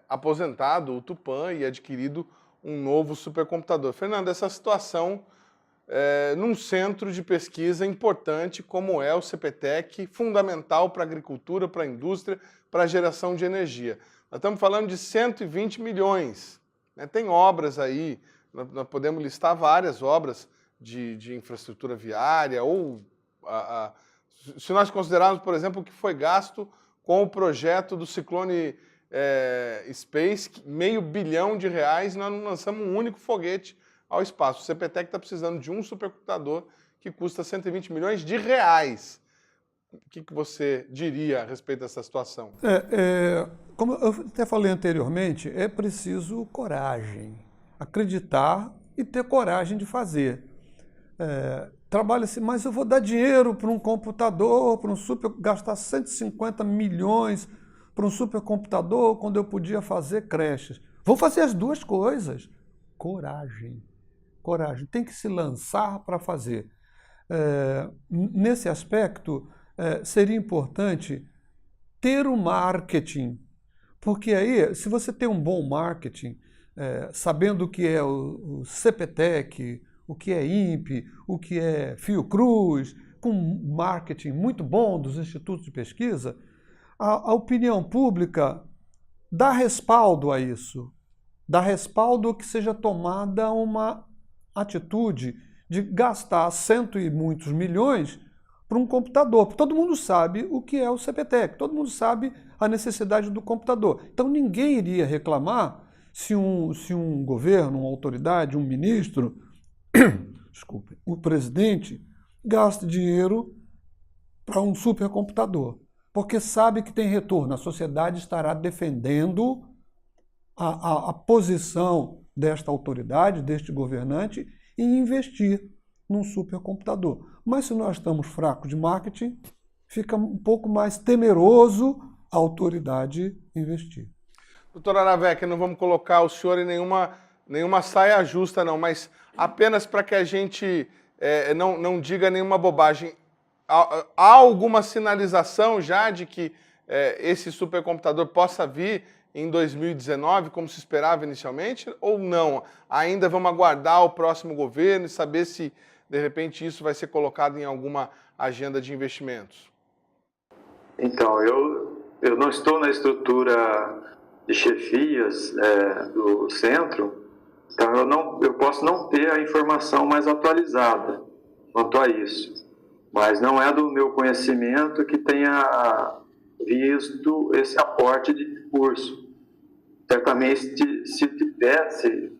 aposentado o Tupã e adquirido um novo supercomputador. Fernando, essa situação num centro de pesquisa importante como é o CPTEC, fundamental para a agricultura, para a indústria, para a geração de energia. Nós estamos falando de 120 milhões. Né? Tem obras aí, nós podemos listar várias obras de infraestrutura viária, ou se nós considerarmos, por exemplo, o que foi gasto com o projeto do Ciclone Space, R$500 bilhão, nós não lançamos um único foguete ao espaço. O CPTEC está precisando de um supercomputador que custa 120 milhões de reais. O que você diria a respeito dessa situação? Como eu até falei anteriormente, é preciso coragem, acreditar e ter coragem de fazer. Trabalha-se, mas eu vou dar dinheiro para um computador, para um gastar 150 milhões para um supercomputador quando eu podia fazer creches. Vou fazer as duas coisas. Coragem. Coragem. Tem que se lançar para fazer. Nesse aspecto, seria importante ter um marketing, porque aí, se você tem um bom marketing, sabendo o que é o CPTEC, o que é INPE, o que é Fiocruz, com um marketing muito bom dos institutos de pesquisa, a opinião pública dá respaldo a isso, dá respaldo que seja tomada uma atitude de gastar cento e muitos milhões para um computador. Todo mundo sabe o que é o CPTEC, todo mundo sabe a necessidade do computador. Então ninguém iria reclamar se um governo, uma autoridade, um ministro, desculpe, o presidente, gasta dinheiro para um supercomputador. porque sabe que tem retorno. A sociedade estará defendendo a posição desta autoridade, deste governante, em investir num supercomputador. Mas se nós estamos fracos de marketing, fica um pouco mais temeroso a autoridade investir. Doutor Aravec, não vamos colocar o senhor em nenhuma saia justa, não, mas apenas para que a gente não diga nenhuma bobagem. Há alguma sinalização já de que esse supercomputador possa vir em 2019, como se esperava inicialmente, ou não? Ainda vamos aguardar o próximo governo e saber se, de repente, isso vai ser colocado em alguma agenda de investimentos? Então, eu não estou na estrutura de chefias do centro, então eu posso não ter a informação mais atualizada quanto a isso. Mas não é do meu conhecimento que tenha visto esse aporte de recurso. Certamente, se tivesse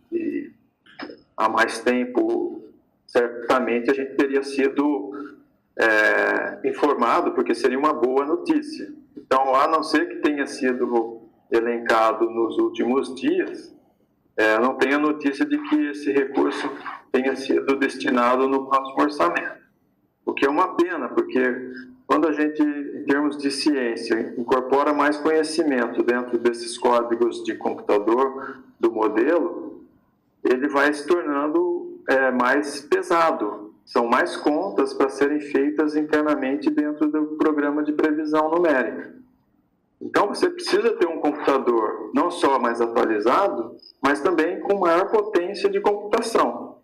há mais tempo, certamente a gente teria sido informado, porque seria uma boa notícia. Então, a não ser que tenha sido elencado nos últimos dias, não tenho a notícia de que esse recurso tenha sido destinado no próximo orçamento. O que é uma pena, porque quando a gente, em termos de ciência, incorpora mais conhecimento dentro desses códigos de computador do modelo, ele vai se tornando mais pesado. São mais contas para serem feitas internamente dentro do programa de previsão numérica. Então, você precisa ter um computador não só mais atualizado, mas também com maior potência de computação.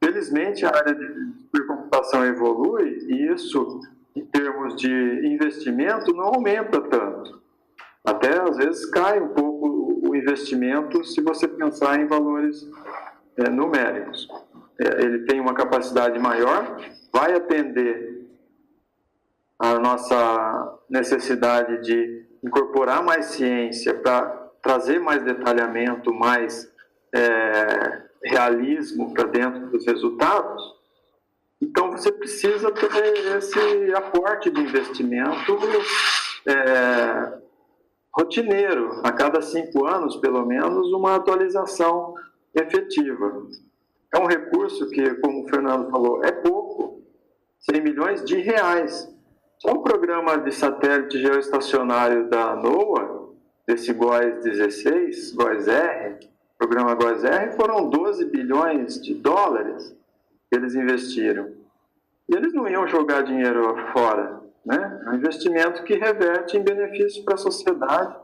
Felizmente, a área de computação evolui e isso, em termos de investimento, não aumenta tanto. Até, às vezes, cai um pouco o investimento se você pensar em valores numéricos. Ele tem uma capacidade maior, vai atender a nossa necessidade de incorporar mais ciência para trazer mais detalhamento, mais realismo para dentro dos resultados. Então, você precisa ter esse aporte de investimento rotineiro, a cada 5 anos, pelo menos, uma atualização efetiva. É um recurso que, como o Fernando falou, é pouco, 100 milhões de reais. Só o programa de satélite geoestacionário da NOAA, desse GOES-16, GOES-R, programa GOES-R, foram 12 bilhões de dólares que eles investiram. E eles não iam jogar dinheiro fora, né? É um investimento que reverte em benefício para a sociedade,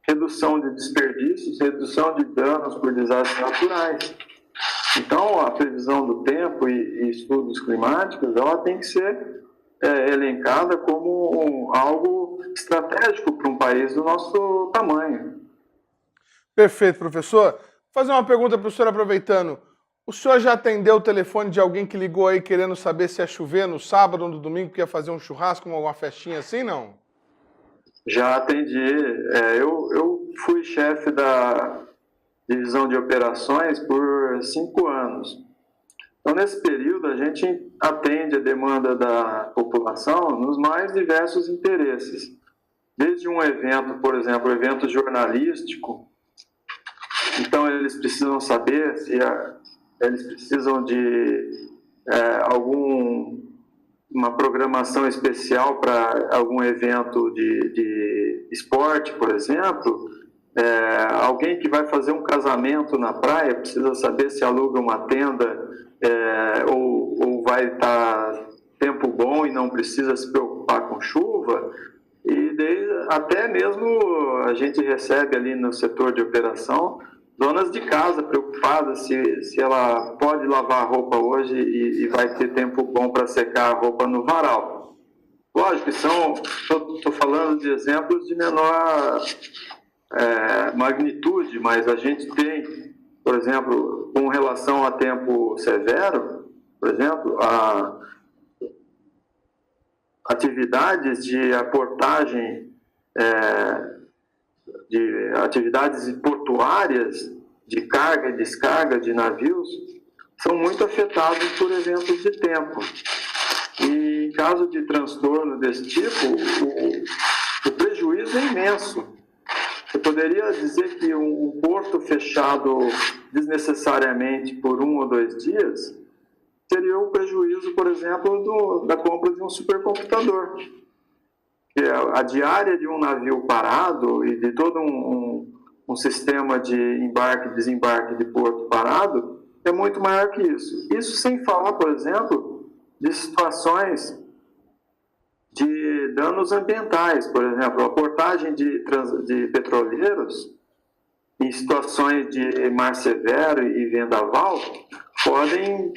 redução de desperdícios, redução de danos por desastres naturais. Então, a previsão do tempo e estudos climáticos, ela tem que ser elencada como algo estratégico para um país do nosso tamanho. Perfeito, professor. Vou fazer uma pergunta para o senhor, aproveitando. O senhor já atendeu o telefone de alguém que ligou aí querendo saber se ia chover no sábado ou no domingo, que ia fazer um churrasco, alguma festinha assim, não? Já atendi. Eu fui chefe da divisão de operações por 5 anos. Então, nesse período, a gente atende a demanda da população nos mais diversos interesses. Desde um evento, por exemplo, evento jornalístico. Então, eles precisam saber se eles precisam de uma programação especial para algum evento de esporte, por exemplo. Alguém que vai fazer um casamento na praia precisa saber se aluga uma tenda ou vai estar tempo bom e não precisa se preocupar com chuva. E até mesmo a gente recebe ali no setor de operação donas de casa preocupadas se ela pode lavar a roupa hoje e vai ter tempo bom para secar a roupa no varal. Lógico que estou falando de exemplos de menor magnitude, mas a gente tem, por exemplo, com relação a tempo severo, por exemplo, atividades de aportagem, de atividades portuárias, de carga e descarga de navios, são muito afetados por eventos de tempo. E em caso de transtorno desse tipo, o prejuízo é imenso. Você poderia dizer que um porto fechado desnecessariamente por 1 ou 2 dias seria o prejuízo, por exemplo, da compra de um supercomputador. Que a diária de um navio parado e de todo um sistema de embarque e desembarque de porto parado é muito maior que isso. Isso sem falar, por exemplo, de situações de danos ambientais, por exemplo, a portagem de petroleiros em situações de mar severo e vendaval podem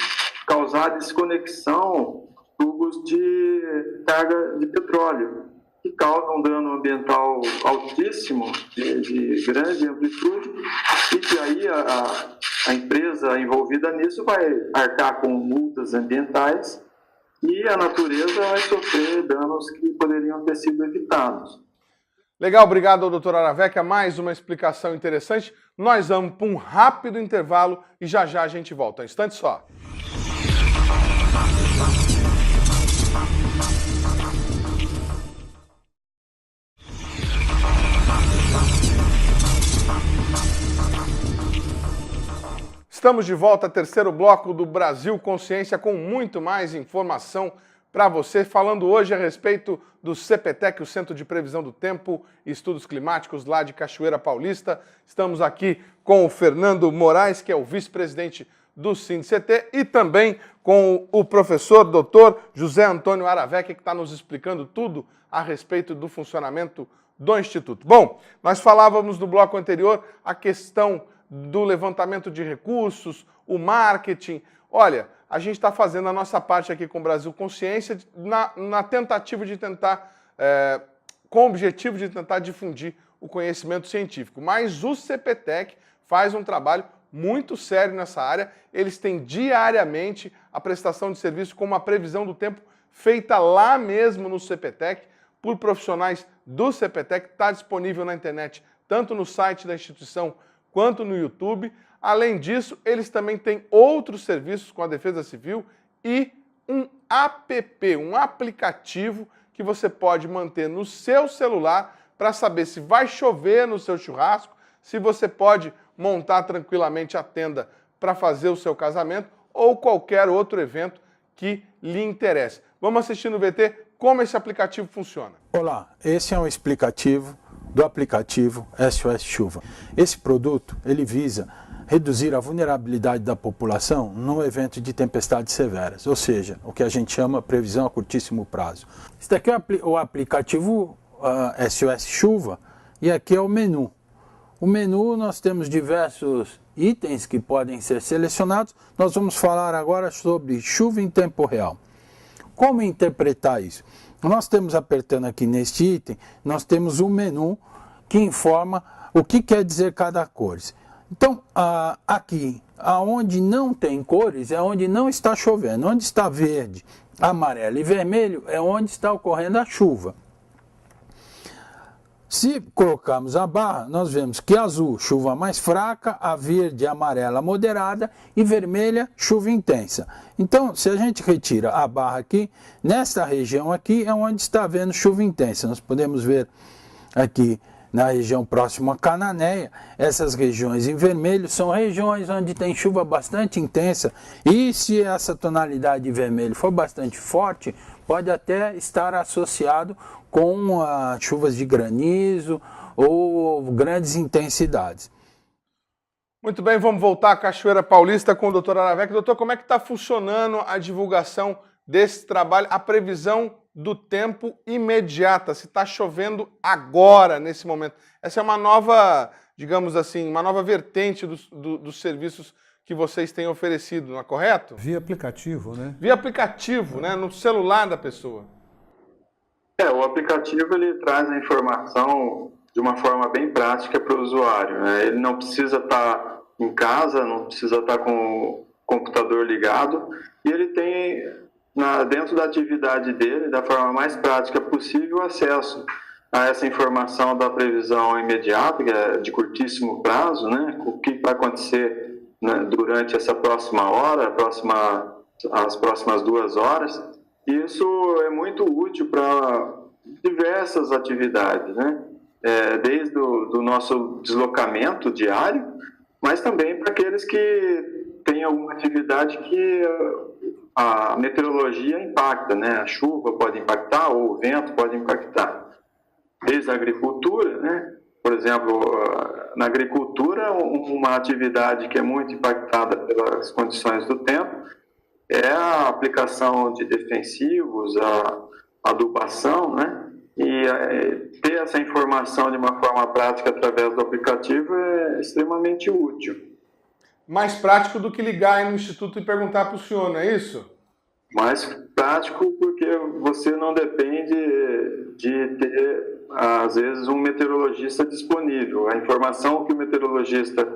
causar desconexão tubos de carga de petróleo, que causam dano ambiental altíssimo, de grande amplitude, e que aí a empresa envolvida nisso vai arcar com multas ambientais e a natureza vai sofrer danos que poderiam ter sido evitados. Legal, obrigado ao Dr. Araveca, mais uma explicação interessante. Nós vamos para um rápido intervalo e já já a gente volta. Um instante só. Estamos de volta, terceiro bloco do Brasil Consciência, com muito mais informação para você, falando hoje a respeito do CPTEC, o Centro de Previsão do Tempo e Estudos Climáticos lá de Cachoeira Paulista. Estamos aqui com o Fernando Moraes, que é o vice-presidente do SINCT, e também com o professor Dr. José Antônio Araveca, que está nos explicando tudo a respeito do funcionamento do Instituto. Bom, nós falávamos no bloco anterior a questão do levantamento de recursos, o marketing. Olha, a gente está fazendo a nossa parte aqui com o Brasil Consciência na tentativa de tentar, com o objetivo de tentar difundir o conhecimento científico. Mas o CPTEC faz um trabalho muito sério nessa área. Eles têm diariamente a prestação de serviço com uma previsão do tempo feita lá mesmo no CPTEC, por profissionais do CPTEC, está disponível na internet, tanto no site da instituição quanto no YouTube. Além disso, eles também têm outros serviços com a Defesa Civil e um app, um aplicativo que você pode manter no seu celular para saber se vai chover no seu churrasco, se você pode montar tranquilamente a tenda para fazer o seu casamento ou qualquer outro evento que lhe interesse. Vamos assistir no VT como esse aplicativo funciona. Olá, esse é um explicativo do aplicativo SOS Chuva. Esse produto, ele visa reduzir a vulnerabilidade da população no evento de tempestades severas, ou seja, o que a gente chama previsão a curtíssimo prazo. Esse daqui é o aplicativo SOS Chuva e aqui é o menu. O menu nós temos diversos itens que podem ser selecionados. Nós vamos falar agora sobre chuva em tempo real. Como interpretar isso? Nós temos, apertando aqui neste item, nós temos um menu que informa o que quer dizer cada cor. Então, aqui, aonde não tem cores, é onde não está chovendo. Onde está verde, amarelo e vermelho, é onde está ocorrendo a chuva. Se colocarmos a barra, nós vemos que azul, chuva mais fraca, a verde, amarela, moderada e vermelha, chuva intensa. Então, se a gente retira a barra aqui, nesta região aqui é onde está havendo chuva intensa. Nós podemos ver aqui na região próxima a Cananéia, essas regiões em vermelho são regiões onde tem chuva bastante intensa, e se essa tonalidade de vermelho for bastante forte, pode até estar associado com chuvas de granizo ou grandes intensidades. Muito bem, vamos voltar à Cachoeira Paulista com o Dr. Araveca. Doutor, como é que está funcionando a divulgação desse trabalho, a previsão do tempo imediata, se está chovendo agora, nesse momento? Essa é uma nova, digamos assim, uma nova vertente dos serviços que vocês têm oferecido, não é correto? Via aplicativo, né? Via aplicativo, né? No celular da pessoa. O aplicativo ele traz a informação de uma forma bem prática para o usuário, né? Ele não precisa estar em casa, não precisa estar com o computador ligado, e ele tem, dentro da atividade dele, da forma mais prática possível, acesso a essa informação da previsão imediata, que é de curtíssimo prazo, né? O que vai acontecer, né, durante essa próxima hora, as próximas 2 horas. Isso é muito útil para diversas atividades, né? Desde do nosso deslocamento diário, mas também para aqueles que têm alguma atividade que a meteorologia impacta, né? A chuva pode impactar ou o vento pode impactar. Desde a agricultura, né? Por exemplo, na agricultura, uma atividade que é muito impactada pelas condições do tempo é a aplicação de defensivos, a adubação, né? E ter essa informação de uma forma prática através do aplicativo é extremamente útil. Mais prático do que ligar aí no Instituto e perguntar para o senhor, não é isso? Mais prático porque você não depende de ter, às vezes, um meteorologista disponível. A informação que o meteorologista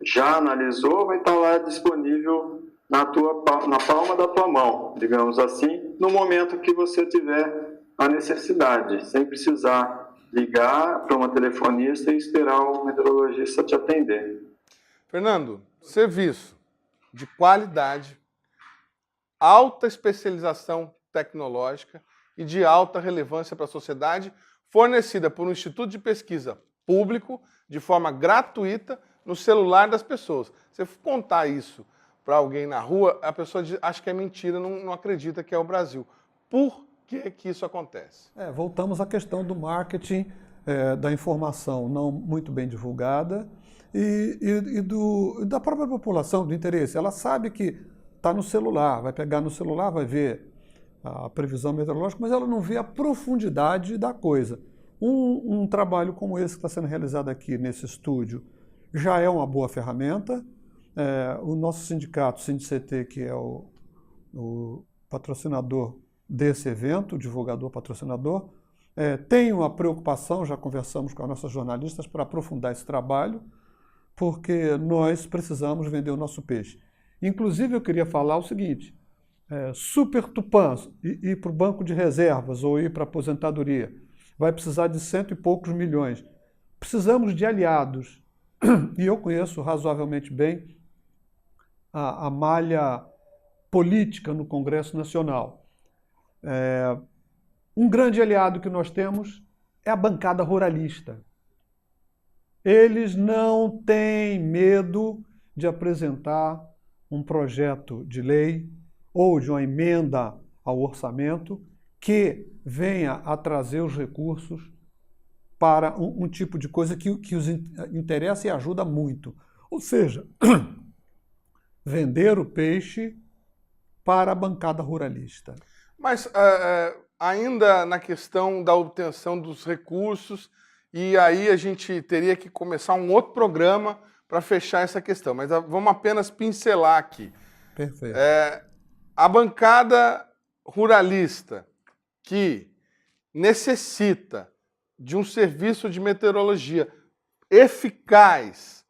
já analisou vai estar lá disponível na palma da tua mão, digamos assim, no momento que você tiver a necessidade, sem precisar ligar para uma telefonista e esperar o meteorologista te atender. Fernando, serviço de qualidade, alta especialização tecnológica e de alta relevância para a sociedade, fornecida por um instituto de pesquisa público, de forma gratuita, no celular das pessoas. Se eu contar isso para alguém na rua, a pessoa acha que é mentira, não acredita que é o Brasil. Por que isso acontece? Voltamos à questão do marketing, da informação não muito bem divulgada e da própria população, do interesse. Ela sabe que está no celular, vai pegar no celular, vai ver a previsão meteorológica, mas ela não vê a profundidade da coisa. Um trabalho como esse que está sendo realizado aqui nesse estúdio já é uma boa ferramenta. O nosso sindicato, SINDCT, que é o patrocinador desse evento, o divulgador patrocinador, tem uma preocupação, já conversamos com as nossas jornalistas para aprofundar esse trabalho, porque nós precisamos vender o nosso peixe. Inclusive, eu queria falar o seguinte, Super Tupã, ir para o banco de reservas ou ir para a aposentadoria, vai precisar de 100 e poucos milhões. Precisamos de aliados. E eu conheço razoavelmente bem a malha política no Congresso Nacional. Um grande aliado que nós temos é a bancada ruralista. Eles não têm medo de apresentar um projeto de lei ou de uma emenda ao orçamento que venha a trazer os recursos para um tipo de coisa que os interessa e ajuda muito. Ou seja, vender o peixe para a bancada ruralista. Mas ainda na questão da obtenção dos recursos, e aí a gente teria que começar um outro programa para fechar essa questão, mas vamos apenas pincelar aqui. Perfeito. A bancada ruralista que necessita de um serviço de meteorologia eficaz,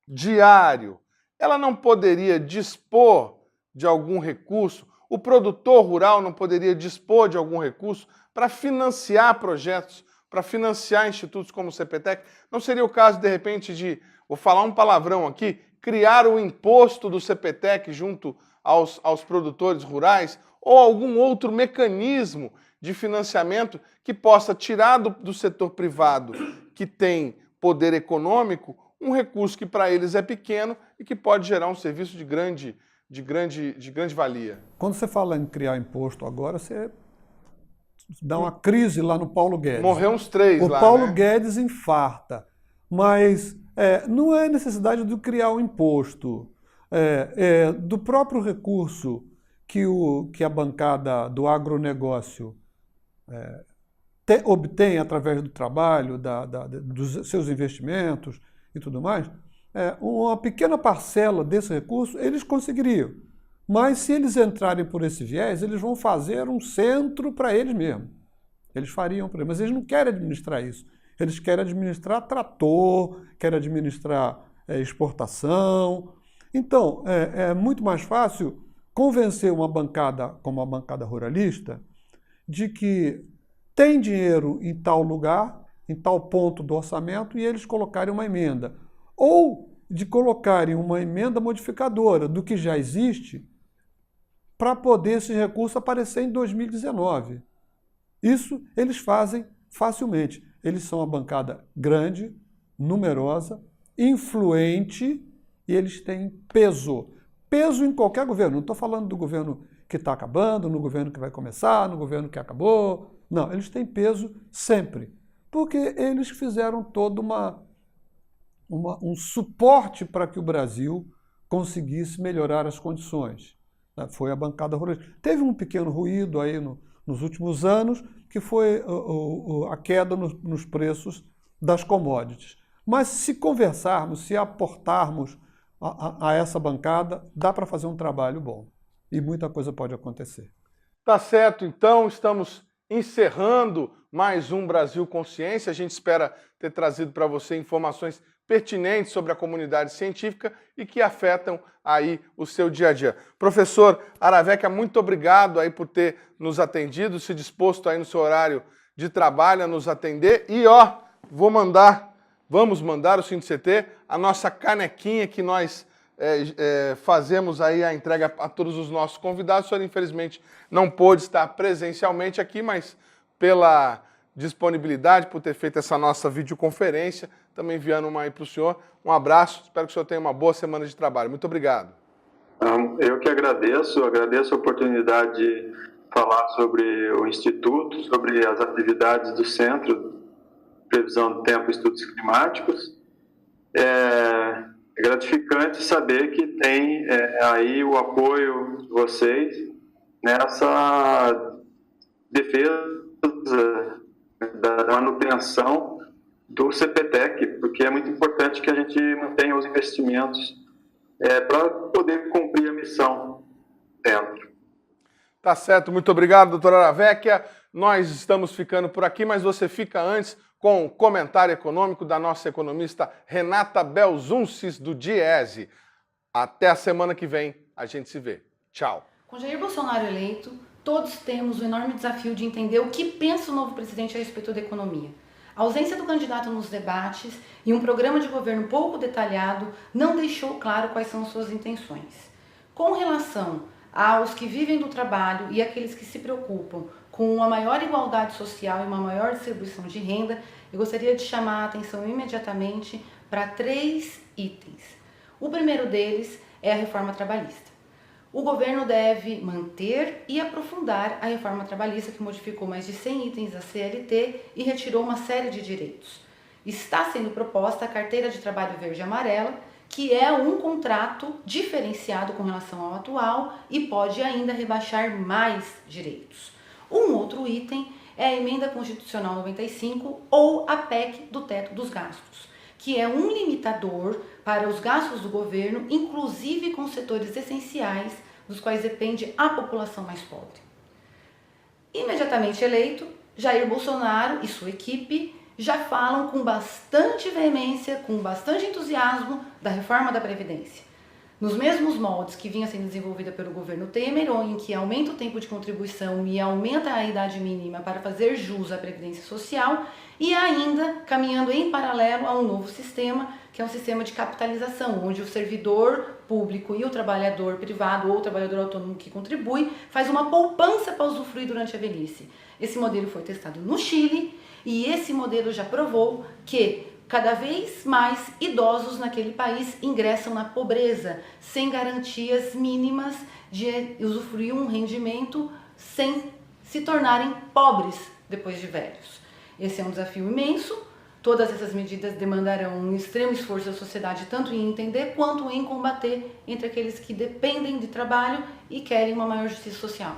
diário, ela não poderia dispor de algum recurso? O produtor rural não poderia dispor de algum recurso para financiar projetos, para financiar institutos como o CPTEC? Não seria o caso, de repente, de, vou falar um palavrão aqui, criar o imposto do CPTEC junto aos produtores rurais ou algum outro mecanismo de financiamento que possa tirar do setor privado, que tem poder econômico, um recurso que para eles é pequeno e que pode gerar um serviço de grande valia? Quando você fala em criar imposto agora, você dá uma crise lá no Paulo Guedes. Morreu uns 3 lá, O Paulo né? Guedes infarta. Mas não é necessidade de criar um imposto. Do próprio recurso que a bancada do agronegócio obtém através do trabalho, dos seus investimentos e tudo mais, uma pequena parcela desse recurso eles conseguiriam. Mas se eles entrarem por esse viés, eles vão fazer um centro para eles mesmos. Eles fariam para eles, mas eles não querem administrar isso. Eles querem administrar trator, querem administrar exportação. Então, é muito mais fácil convencer uma bancada como a bancada ruralista de que tem dinheiro em tal lugar, em tal ponto do orçamento, e eles colocarem uma emenda. Ou de colocarem uma emenda modificadora do que já existe para poder esse recurso aparecer em 2019. Isso eles fazem facilmente. Eles são uma bancada grande, numerosa, influente e eles têm peso. Peso em qualquer governo. Não estou falando do governo que está acabando, no governo que vai começar, no governo que acabou. Não, eles têm peso sempre. Porque eles fizeram todo um suporte para que o Brasil conseguisse melhorar as condições. Foi a bancada ruralista. Teve um pequeno ruído aí nos últimos anos, que foi a queda nos preços das commodities. Mas se conversarmos, se aportarmos a essa bancada, dá para fazer um trabalho bom. E muita coisa pode acontecer. Tá certo, então, estamos encerrando mais um Brasil Consciência. A gente espera ter trazido para você informações pertinentes sobre a comunidade científica e que afetam aí o seu dia a dia. Professor Aravecchia, muito obrigado aí por ter nos atendido, se disposto aí no seu horário de trabalho a nos atender. E vamos mandar o SINDICT a nossa canequinha que nós fazemos aí a entrega a todos os nossos convidados. O senhor, infelizmente, não pôde estar presencialmente aqui, mas pela disponibilidade, por ter feito essa nossa videoconferência, também enviando uma aí para o senhor. Um abraço, espero que o senhor tenha uma boa semana de trabalho. Muito obrigado. Eu que agradeço a oportunidade de falar sobre o Instituto, sobre as atividades do Centro de Previsão do Tempo e Estudos Climáticos. É gratificante saber que tem aí o apoio de vocês nessa defesa da manutenção do CPTEC, porque é muito importante que a gente mantenha os investimentos para poder cumprir a missão dentro. Tá certo, muito obrigado, doutora Aravecchia. Nós estamos ficando por aqui, mas você fica antes com o comentário econômico da nossa economista Renata Belzuncis, do Diese. Até a semana que vem, a gente se vê. Tchau. Com Jair Bolsonaro eleito, todos temos o enorme desafio de entender o que pensa o novo presidente a respeito da economia. A ausência do candidato nos debates e um programa de governo pouco detalhado não deixou claro quais são suas intenções. Com relação aos que vivem do trabalho e aqueles que se preocupam com uma maior igualdade social e uma maior distribuição de renda, eu gostaria de chamar a atenção imediatamente para 3 itens. O primeiro deles é a reforma trabalhista. O governo deve manter e aprofundar a reforma trabalhista, que modificou mais de 100 itens da CLT e retirou uma série de direitos. Está sendo proposta a carteira de trabalho verde e amarela, que é um contrato diferenciado com relação ao atual e pode ainda rebaixar mais direitos. Um outro item é a Emenda Constitucional 95 ou a PEC do teto dos gastos, que é um limitador para os gastos do governo, inclusive com setores essenciais, dos quais depende a população mais pobre. Imediatamente eleito, Jair Bolsonaro e sua equipe já falam com bastante veemência, com bastante entusiasmo da reforma da Previdência. Nos mesmos moldes que vinha sendo desenvolvida pelo governo Temer, em que aumenta o tempo de contribuição e aumenta a idade mínima para fazer jus à Previdência Social, e ainda caminhando em paralelo a um novo sistema, que é um sistema de capitalização, onde o servidor público e o trabalhador privado ou o trabalhador autônomo que contribui faz uma poupança para usufruir durante a velhice. Esse modelo foi testado no Chile e esse modelo já provou que cada vez mais idosos naquele país ingressam na pobreza, sem garantias mínimas de usufruir um rendimento sem se tornarem pobres depois de velhos. Esse é um desafio imenso. Todas essas medidas demandarão um extremo esforço da sociedade, tanto em entender quanto em combater entre aqueles que dependem de trabalho e querem uma maior justiça social.